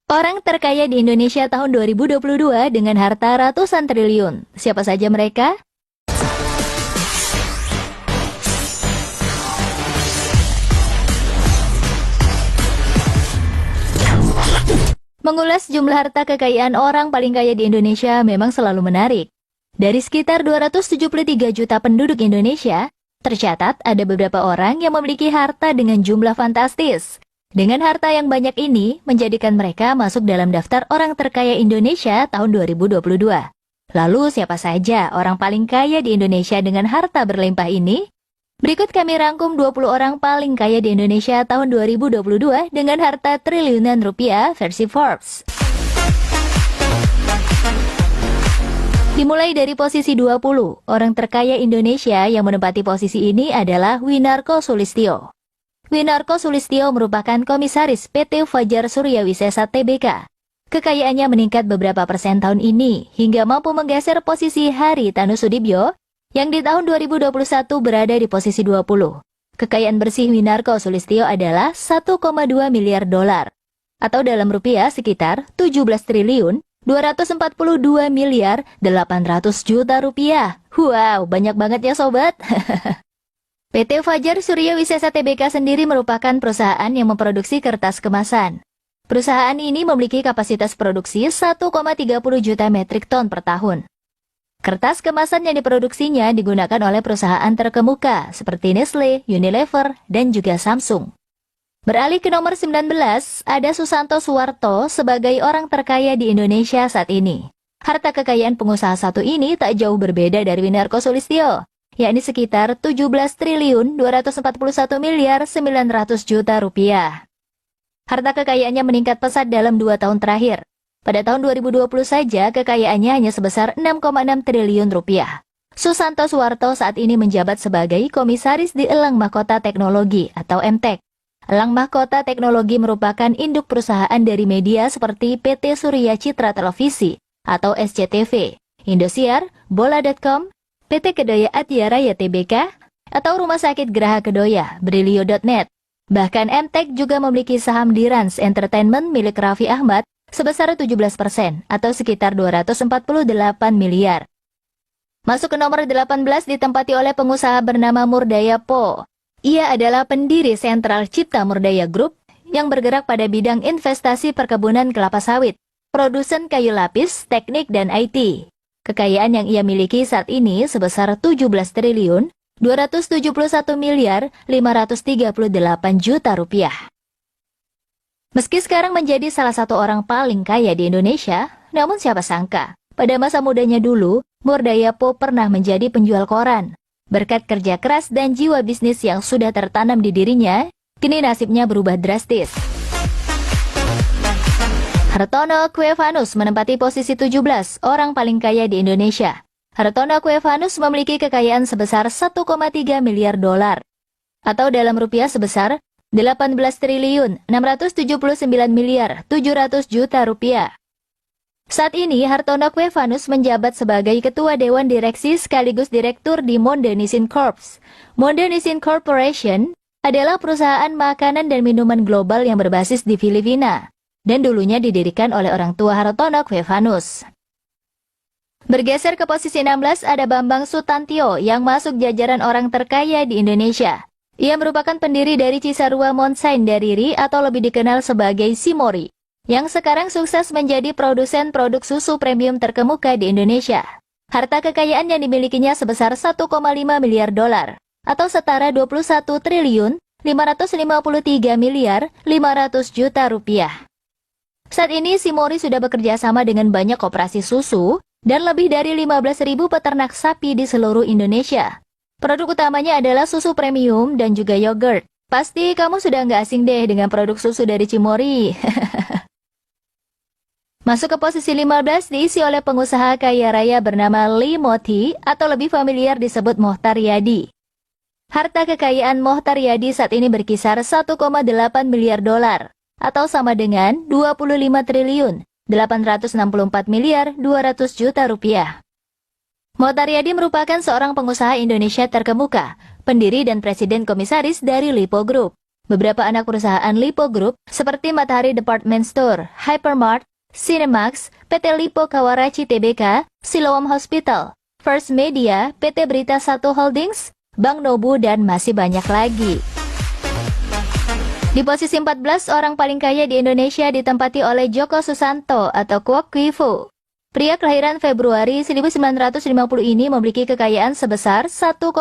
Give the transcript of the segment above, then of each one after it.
Orang terkaya di Indonesia tahun 2022 dengan harta ratusan triliun. Siapa saja mereka? Mengulas jumlah harta kekayaan orang paling kaya di Indonesia memang selalu menarik. Dari sekitar 273 juta penduduk Indonesia, tercatat ada beberapa orang yang memiliki harta dengan jumlah fantastis. Dengan harta yang banyak ini, menjadikan mereka masuk dalam daftar orang terkaya Indonesia tahun 2022. Lalu siapa saja orang paling kaya di Indonesia dengan harta berlimpah ini? Berikut kami rangkum 20 orang paling kaya di Indonesia tahun 2022 dengan harta triliunan rupiah versi Forbes. Dimulai dari posisi 20, orang terkaya Indonesia yang menempati posisi ini adalah Winarko Sulistyo. Winarko Sulistyo merupakan komisaris PT Fajar Surya Wisesa Tbk. Kekayaannya meningkat beberapa persen tahun ini, hingga mampu menggeser posisi Hari Tanu Sudibyo, yang di tahun 2021 berada di posisi 20. Kekayaan bersih Winarko Sulistyo adalah 1,2 miliar dolar, atau dalam rupiah sekitar 17 triliun 242 miliar 800 juta rupiah. Wow, banyak banget ya sobat. PT Fajar Surya Wisesa Tbk sendiri merupakan perusahaan yang memproduksi kertas kemasan. Perusahaan ini memiliki kapasitas produksi 1,30 juta metrik ton per tahun. Kertas kemasan yang diproduksinya digunakan oleh perusahaan terkemuka seperti Nestle, Unilever, dan juga Samsung. Beralih ke nomor 19, ada Susanto Suwarto sebagai orang terkaya di Indonesia saat ini. Harta kekayaan pengusaha satu ini tak jauh berbeda dari Winarko Sulistyo, yakni sekitar 17 triliun 241 miliar 900 juta rupiah. Harta kekayaannya meningkat pesat dalam 2 tahun terakhir. Pada tahun 2020 saja, kekayaannya hanya sebesar 6,6 triliun rupiah. Susanto Suwarto saat ini menjabat sebagai komisaris di Elang Mahkota Teknologi atau MTEK. Elang Mahkota Teknologi merupakan induk perusahaan dari media seperti PT Surya Citra Televisi atau SCTV, Indosiar, Bola.com, PT Kedoya Atyaraya Tbk, atau Rumah Sakit Geraha Kedoya, Brilio.net. Bahkan MTEK juga memiliki saham di Rans Entertainment milik Raffi Ahmad sebesar 17% atau sekitar 248 miliar. Masuk ke nomor 18 ditempati oleh pengusaha bernama Murdaya Po. Ia adalah pendiri Sentral Cipta Murdaya Group yang bergerak pada bidang investasi perkebunan kelapa sawit, produsen kayu lapis, teknik, dan IT. Kekayaan yang ia miliki saat ini sebesar 17 triliun 271 miliar 538 juta rupiah. Meski sekarang menjadi salah satu orang paling kaya di Indonesia, namun siapa sangka, pada masa mudanya dulu, Murdaya Po pernah menjadi penjual koran. Berkat kerja keras dan jiwa bisnis yang sudah tertanam di dirinya, kini nasibnya berubah drastis. Hartono Kuevanus menempati posisi 17 orang paling kaya di Indonesia. Hartono Kuevanus memiliki kekayaan sebesar 1,3 miliar dolar, atau dalam rupiah sebesar 18 triliun 679 miliar 700 juta rupiah. Saat ini, Hartono Kuevanus menjabat sebagai Ketua Dewan Direksi sekaligus Direktur di Monde Nissin Corp. Monde Nissin Corporation adalah perusahaan makanan dan minuman global yang berbasis di Filipina, dan dulunya didirikan oleh orang tua Hartono Kuevanus. Bergeser ke posisi 16 ada Bambang Sutantio yang masuk jajaran orang terkaya di Indonesia. Ia merupakan pendiri dari Cisarua Monsain Dairy atau lebih dikenal sebagai Cimori, yang sekarang sukses menjadi produsen produk susu premium terkemuka di Indonesia. Harta kekayaan yang dimilikinya sebesar 1,5 miliar dolar, atau setara 21 triliun 553 miliar 500 juta rupiah. Saat ini Cimori sudah bekerja sama dengan banyak koperasi susu dan lebih dari 15.000 peternak sapi di seluruh Indonesia. Produk utamanya adalah susu premium dan juga yogurt. Pasti kamu sudah nggak asing deh dengan produk susu dari Cimori. Masuk ke posisi 15 diisi oleh pengusaha kaya raya bernama Lee Moti atau lebih familiar disebut Mohtar Yadi. Harta kekayaan Mohtar Yadi saat ini berkisar 1,8 miliar dolar atau sama dengan 25 triliun 864 miliar 200 juta rupiah. Mohtar Yadi merupakan seorang pengusaha Indonesia terkemuka, pendiri dan presiden komisaris dari Lipo Group. Beberapa anak perusahaan Lipo Group seperti Matahari Department Store, Hypermart, Cinemax, PT Lipo Kawarachi Tbk, Siloam Hospital, First Media, PT Berita Satu Holdings, Bank Nobu, dan masih banyak lagi. Di posisi 14 orang paling kaya di Indonesia ditempati oleh Joko Susanto atau Kwok Kwifu. Pria kelahiran Februari 1950 ini memiliki kekayaan sebesar 1,9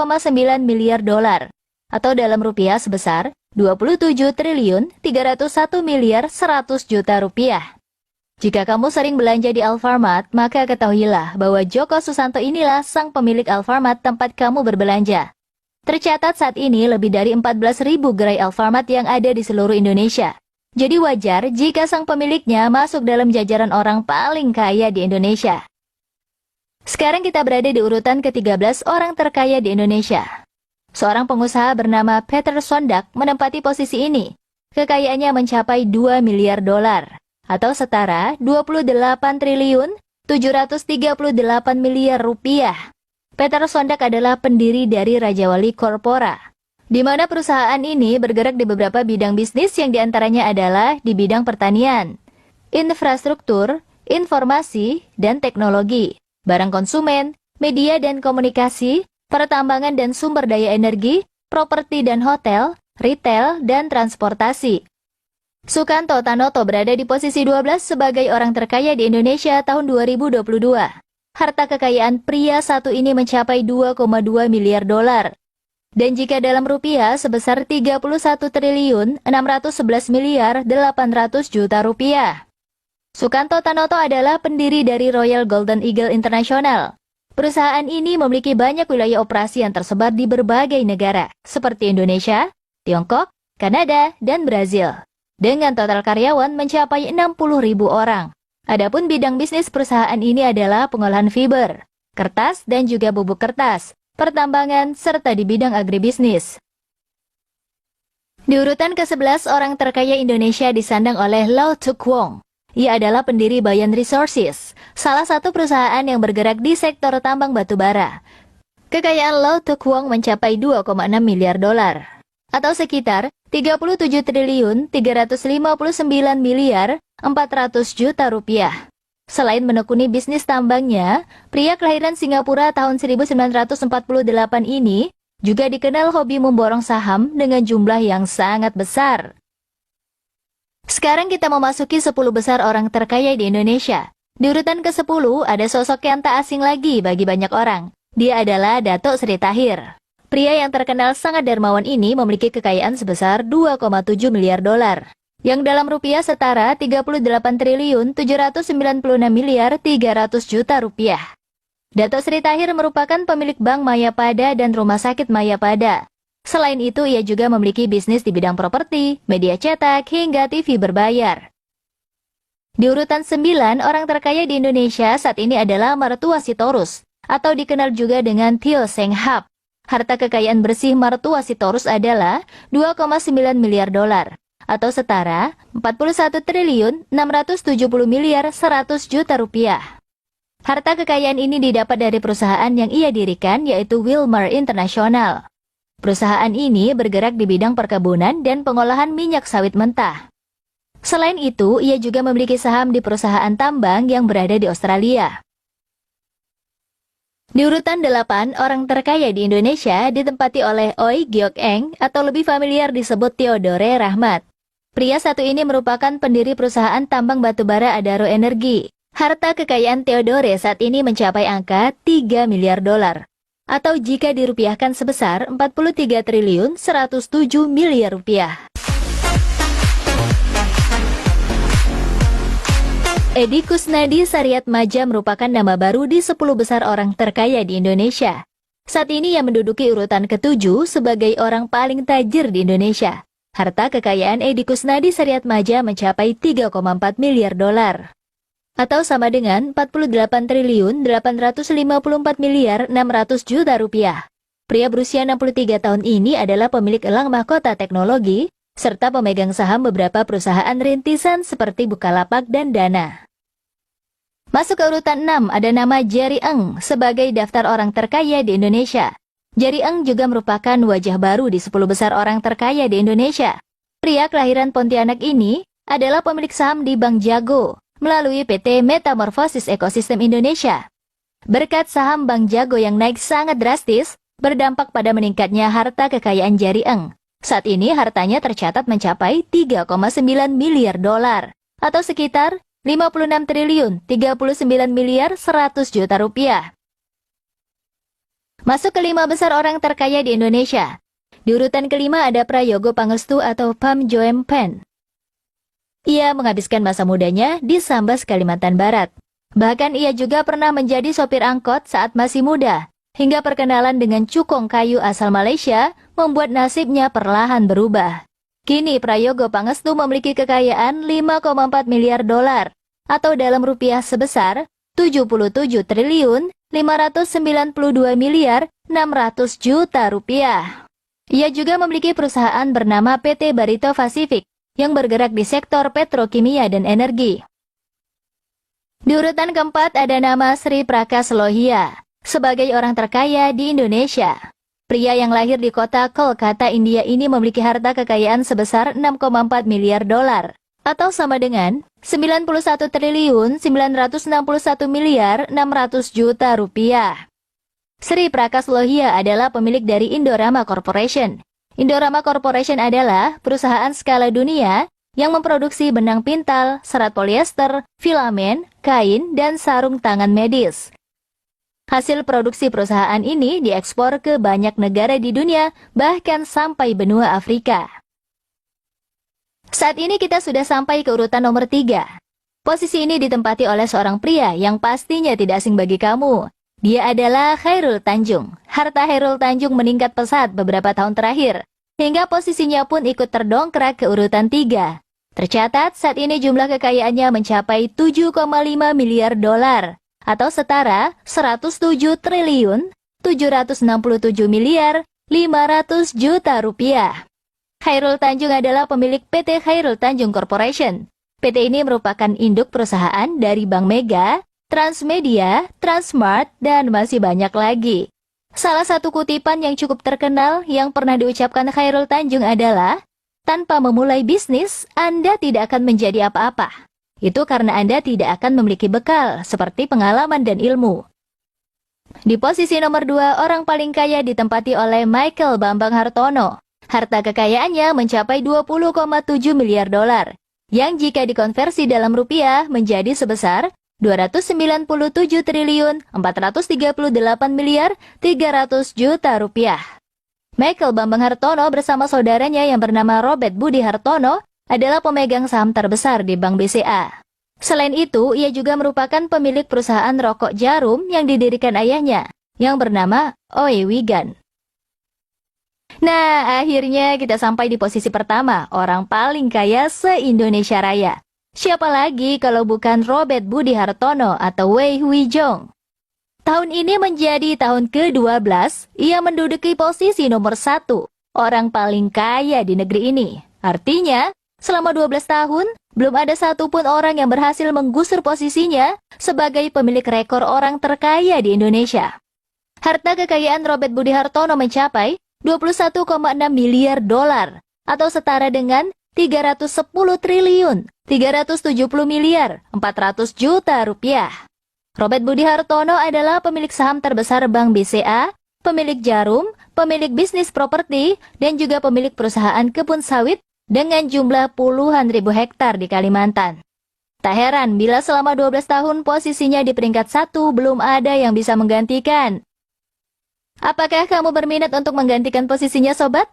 miliar dolar atau dalam rupiah sebesar 27 triliun 301 miliar 100 juta rupiah. Jika kamu sering belanja di Alfamart, maka ketahuilah bahwa Joko Susanto inilah sang pemilik Alfamart tempat kamu berbelanja. Tercatat saat ini lebih dari 14.000 gerai Alfamart yang ada di seluruh Indonesia. Jadi wajar jika sang pemiliknya masuk dalam jajaran orang paling kaya di Indonesia. Sekarang kita berada di urutan ke-13 orang terkaya di Indonesia. Seorang pengusaha bernama Peter Sondak menempati posisi ini. Kekayaannya mencapai 2 miliar dolar atau setara 28 triliun 738 miliar rupiah. Peter Sondak adalah pendiri dari Raja Wali Corpora, di mana perusahaan ini bergerak di beberapa bidang bisnis yang diantaranya adalah di bidang pertanian, infrastruktur, informasi, dan teknologi, barang konsumen, media dan komunikasi, pertambangan dan sumber daya energi, properti dan hotel, retail, dan transportasi. Sukanto Tanoto berada di posisi 12 sebagai orang terkaya di Indonesia tahun 2022. Harta kekayaan pria satu ini mencapai 2,2 miliar dolar. Dan jika dalam rupiah sebesar 31 triliun 611 miliar 800 juta rupiah. Sukanto Tanoto adalah pendiri dari Royal Golden Eagle International. Perusahaan ini memiliki banyak wilayah operasi yang tersebar di berbagai negara, seperti Indonesia, Tiongkok, Kanada, dan Brazil. Dengan total karyawan mencapai 60.000 orang. Adapun bidang bisnis perusahaan ini adalah pengolahan fiber, kertas dan juga bubuk kertas, pertambangan, serta di bidang agribisnis. Di urutan ke-11 orang terkaya Indonesia disandang oleh Lau Tuk Wong. Ia adalah pendiri Bayan Resources, salah satu perusahaan yang bergerak di sektor tambang batu bara. Kekayaan Lau Tuk Wong mencapai 2,6 miliar dolar, atau sekitar 37 triliun 359 miliar 400 juta rupiah. Selain menekuni bisnis tambangnya, pria kelahiran Singapura tahun 1948 ini juga dikenal hobi memborong saham dengan jumlah yang sangat besar. Sekarang kita memasuki 10 besar orang terkaya di Indonesia. Di urutan ke-10 ada sosok yang tak asing lagi bagi banyak orang. Dia adalah Dato Sri Tahir. Pria yang terkenal sangat dermawan ini memiliki kekayaan sebesar 2,7 miliar dolar. Yang dalam rupiah setara 38 triliun 796 miliar 300 juta rupiah. Dato Sri Tahir merupakan pemilik Bank Mayapada dan Rumah Sakit Mayapada. Selain itu, ia juga memiliki bisnis di bidang properti, media cetak, hingga TV berbayar. Di urutan 9 orang terkaya di Indonesia saat ini adalah Martua Sitorus, atau dikenal juga dengan Tio Seng Hap. Harta kekayaan bersih Martua Sitorus adalah 2,9 miliar dolar. Atau setara 41 triliun 670 miliar 100 juta rupiah. Harta kekayaan ini didapat dari perusahaan yang ia dirikan yaitu Wilmar International. Perusahaan ini bergerak di bidang perkebunan dan pengolahan minyak sawit mentah. Selain itu, ia juga memiliki saham di perusahaan tambang yang berada di Australia. Di urutan 8, orang terkaya di Indonesia ditempati oleh Oi Geok Eng atau lebih familiar disebut Theodore Rahmat. Pria satu ini merupakan pendiri perusahaan tambang batubara Adaro Energi. Harta kekayaan Theodore saat ini mencapai angka 3 miliar dolar. Atau jika dirupiahkan sebesar 43 triliun 107 miliar rupiah. Edi Kusnadi Sariat Maja merupakan nama baru di 10 besar orang terkaya di Indonesia. Saat ini ia menduduki urutan ke-7 sebagai orang paling tajir di Indonesia. Harta kekayaan Edi Kusnadi Sariat Maja mencapai 3,4 miliar dolar. Atau sama dengan 48 triliun 854 miliar 600 juta rupiah. Pria berusia 63 tahun ini adalah pemilik elang mahkota teknologi, serta pemegang saham beberapa perusahaan rintisan seperti Bukalapak dan Dana. Masuk ke urutan 6 ada nama Jerry Eng sebagai daftar orang terkaya di Indonesia. Jerry Eng juga merupakan wajah baru di 10 besar orang terkaya di Indonesia. Pria kelahiran Pontianak ini adalah pemilik saham di Bank Jago melalui PT Metamorfosis Ekosistem Indonesia. Berkat saham Bank Jago yang naik sangat drastis, berdampak pada meningkatnya harta kekayaan Jari Eng. Saat ini hartanya tercatat mencapai 3,9 miliar dolar atau sekitar 56 triliun 39 miliar 100 juta rupiah. Masuk ke 5 besar orang terkaya di Indonesia. Di urutan kelima ada Prayogo Pangestu atau Pham Joem Pen. Ia menghabiskan masa mudanya di Sambas, Kalimantan Barat. Bahkan ia juga pernah menjadi sopir angkot saat masih muda, hingga perkenalan dengan cukong kayu asal Malaysia membuat nasibnya perlahan berubah. Kini Prayogo Pangestu memiliki kekayaan 5,4 miliar dolar atau dalam rupiah sebesar 77 triliun 592 miliar 600 juta rupiah. Ia juga memiliki perusahaan bernama PT Barito Pacific yang bergerak di sektor petrokimia dan energi. Di urutan keempat ada nama Sri Prakas Lohia sebagai orang terkaya di Indonesia. Pria yang lahir di kota Kolkata, India ini memiliki harta kekayaan sebesar 6,4 miliar dolar atau sama dengan 91 triliun 961 miliar 600 juta rupiah. Sri Prakas Lohia adalah pemilik dari Indorama Corporation. Indorama Corporation adalah perusahaan skala dunia yang memproduksi benang pintal, serat polyester, filamen, kain, dan sarung tangan medis. Hasil produksi perusahaan ini diekspor ke banyak negara di dunia, bahkan sampai benua Afrika. Saat ini kita sudah sampai ke urutan nomor 3. Posisi ini ditempati oleh seorang pria yang pastinya tidak asing bagi kamu. Dia adalah Chairul Tanjung. Harta Chairul Tanjung meningkat pesat beberapa tahun terakhir, hingga posisinya pun ikut terdongkrak ke urutan 3. Tercatat saat ini jumlah kekayaannya mencapai 7,5 miliar dolar atau setara 107 triliun 767 miliar 500 juta rupiah. Chairul Tanjung adalah pemilik PT Chairul Tanjung Corporation. PT ini merupakan induk perusahaan dari Bank Mega, Transmedia, Transmart, dan masih banyak lagi. Salah satu kutipan yang cukup terkenal yang pernah diucapkan Chairul Tanjung adalah, "Tanpa memulai bisnis, Anda tidak akan menjadi apa-apa. Itu karena Anda tidak akan memiliki bekal seperti pengalaman dan ilmu." Di posisi nomor 2, orang paling kaya ditempati oleh Michael Bambang Hartono. Harta kekayaannya mencapai 20,7 miliar dolar, yang jika dikonversi dalam rupiah menjadi sebesar 297 triliun 438 miliar 300 juta rupiah. Michael Bambang Hartono bersama saudaranya yang bernama Robert Budi Hartono adalah pemegang saham terbesar di Bank BCA. Selain itu, ia juga merupakan pemilik perusahaan rokok jarum yang didirikan ayahnya, yang bernama Oe Wigan. Nah, akhirnya kita sampai di posisi pertama, orang paling kaya se-Indonesia Raya. Siapa lagi kalau bukan Robert Budi Hartono atau Wei Huijong. Tahun ini menjadi tahun ke-12, ia menduduki posisi nomor 1, orang paling kaya di negeri ini. Artinya, selama 12 tahun, belum ada satupun orang yang berhasil menggusur posisinya sebagai pemilik rekor orang terkaya di Indonesia. Harta kekayaan Robert Budi Hartono mencapai 21,6 miliar dolar atau setara dengan 310 triliun 370 miliar 400 juta rupiah. Robert Budi Hartono adalah pemilik saham terbesar Bank BCA, pemilik jarum, pemilik bisnis properti, dan juga pemilik perusahaan kebun sawit dengan jumlah puluhan ribu hektar di Kalimantan. Tak heran bila selama 12 tahun posisinya di peringkat 1 belum ada yang bisa menggantikan. Apakah kamu berminat untuk menggantikan posisinya, sobat?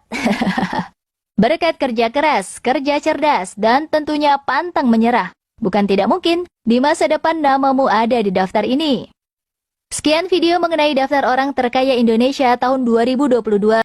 Berkat kerja keras, kerja cerdas, dan tentunya pantang menyerah, bukan tidak mungkin di masa depan namamu ada di daftar ini. Sekian video mengenai daftar orang terkaya Indonesia tahun 2022.